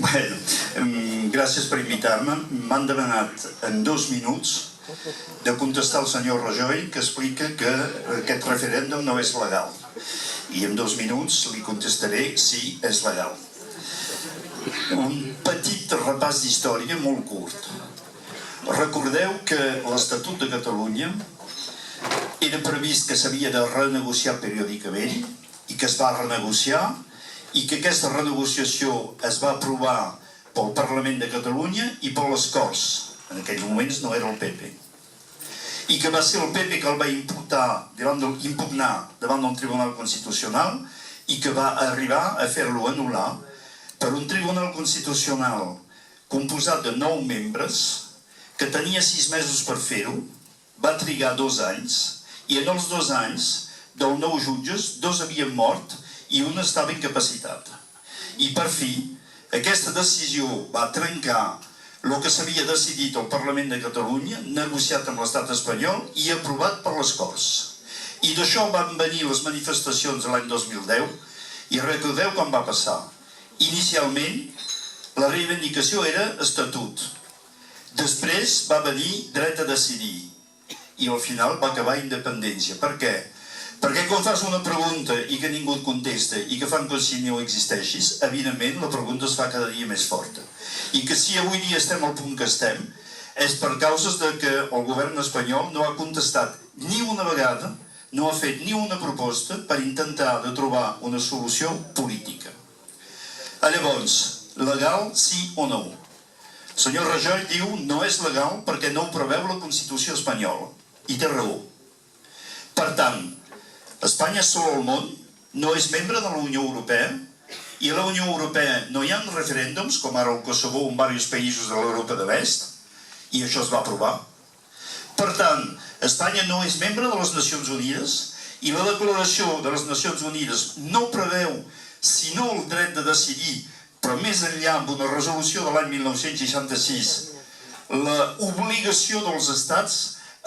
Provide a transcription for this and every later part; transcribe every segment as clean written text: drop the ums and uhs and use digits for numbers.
Gràcies per invitar-me. M'han demanat en 2 minuts de contestar al senyor Rajoy, que explica que aquest referèndum no és legal. I en 2 minuts li contestaré si és legal. Un petit repàs d'història molt curt. Recordeu que l'Estatut de Catalunya era previst que s'havia de renegociar periòdicament i que es va renegociar i que aquesta renegociació es va aprovar pel Parlament de Catalunya i per les Corts. En aquells moments no era el PP. I que va ser el PP que el va impugnar davant del Tribunal Constitucional i que va arribar a fer-lo anul·lar per un Tribunal Constitucional composat de 9 membres que tenia 6 mesos per fer-ho, va trigar 2 anys i en els 2 anys dels 9 jutges, 2 havien mort i un estava incapacitat. I per fi, aquesta decisió va trencar el que s'havia decidit al Parlament de Catalunya, negociat amb l'estat espanyol i aprovat per les Corts. I d'això van venir les manifestacions l'any 2010 i recordeu com va passar. Inicialment, la reivindicació era estatut. Després va venir dret a decidir i al final va acabar independència. Per què? Perquè quan fas una pregunta i que ningú et contesta i que fan com si no existeixis, evidentment la pregunta es fa cada dia més forta. I que si avui dia estem al punt que estem és per causes que el govern espanyol no ha contestat ni una vegada, no ha fet ni una proposta per intentar de trobar una solució política. Llavors, legal sí o no? El senyor Rajoy diu no és legal perquè no ho preveu la Constitució espanyola. I té raó. Per tant, Espanya és sol al món, no és membre de la Unió Europea i a la Unió Europea no hi ha referèndums, com ara el Kosovo en diversos països de l'Europa de l'Est, i això es va aprovar. Per tant, Espanya no és membre de les Nacions Unides i la declaració de les Nacions Unides no preveu sinó el dret de decidir, però més enllà amb una resolució de l'any 1966, l'obligació dels estats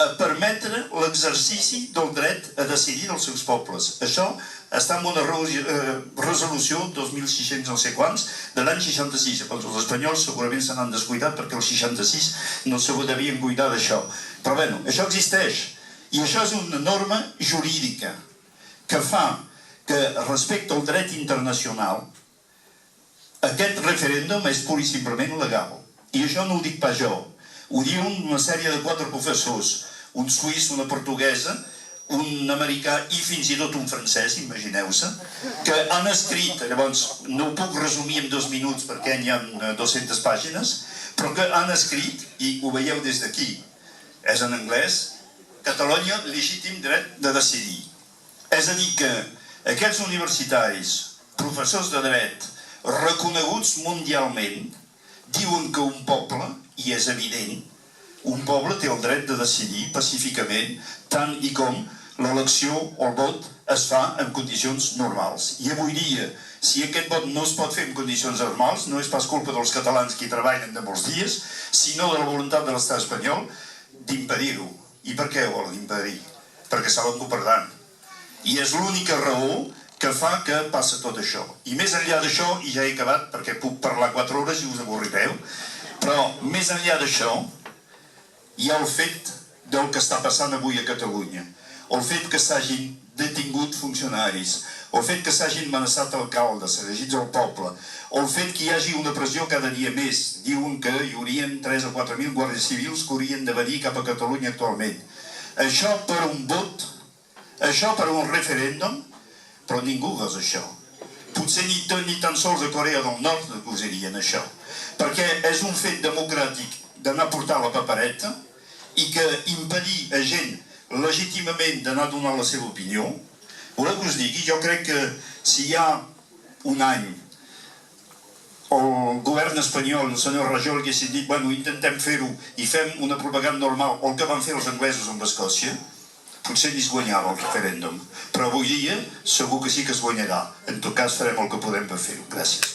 a permetre l'exercici del dret a decidir dels seus pobles. Això està en una resolució 2600 no sé quants de l'any 66. Els espanyols segurament se n'han descuidat perquè el 66 no se devien cuidar d'això. Però bé, això existeix i això és una norma jurídica que fa que respecte al dret internacional aquest referèndum és pur i simplement legal. I això no ho dic pas jo. Ho diuen una sèrie de 4 professors, un suís, una portuguesa, un americà i fins i tot un francès, imagineu-se, que han escrit, llavors no ho puc resumir en 2 minuts perquè n'hi ha 200 pàgines, però que han escrit, i ho veieu des d'aquí, és en anglès, Catalunya, legítim dret de decidir. És a dir que aquests universitaris, professors de dret, reconeguts mundialment, diuen que un poble, i és evident, un poble té el dret de decidir pacíficament tant i com l'elecció o el vot es fa en condicions normals. I avui dia, si aquest vot no es pot fer en condicions normals, no és pas culpa dels catalans que hi treballen de molts dies, sinó de la voluntat de l'estat espanyol d'impedir-ho. I per què ho volen impedir? Perquè saben que ho perdran. I és l'única raó que fa que passa tot això. I més enllà d'això, i ja he acabat perquè puc parlar 4 hores i us avorrireu, però més enllà d'això hi ha el fet del que està passant avui a Catalunya, el fet que s'hagin detingut funcionaris, el fet que s'hagin amenaçat alcaldes, elegits al poble, el fet que hi hagi una pressió cada dia més. Diuen que hi haurien 3 o 4.000 guàrdies civils que haurien de venir cap a Catalunya actualment. Això per un vot, això per un referèndum, però ningú gosa això. Potser ni tan sols a Corea del Nord gosarien això, perquè és un fet democràtic d'anar a portar la papereta i que impedir a gent legítimament d'anar a donar la seva opinió. Voleu que us digui? Jo crec que si hi ha un any el govern espanyol, el senyor Rajoy, haguessin dit bueno, intentem fer-ho i fem una propaganda normal, el que van fer els anglesos amb Escòcia, potser ni es guanyava el referèndum. Però avui dia segur que sí que es guanyarà. En tot cas farem el que podem per fer-ho. Gràcies.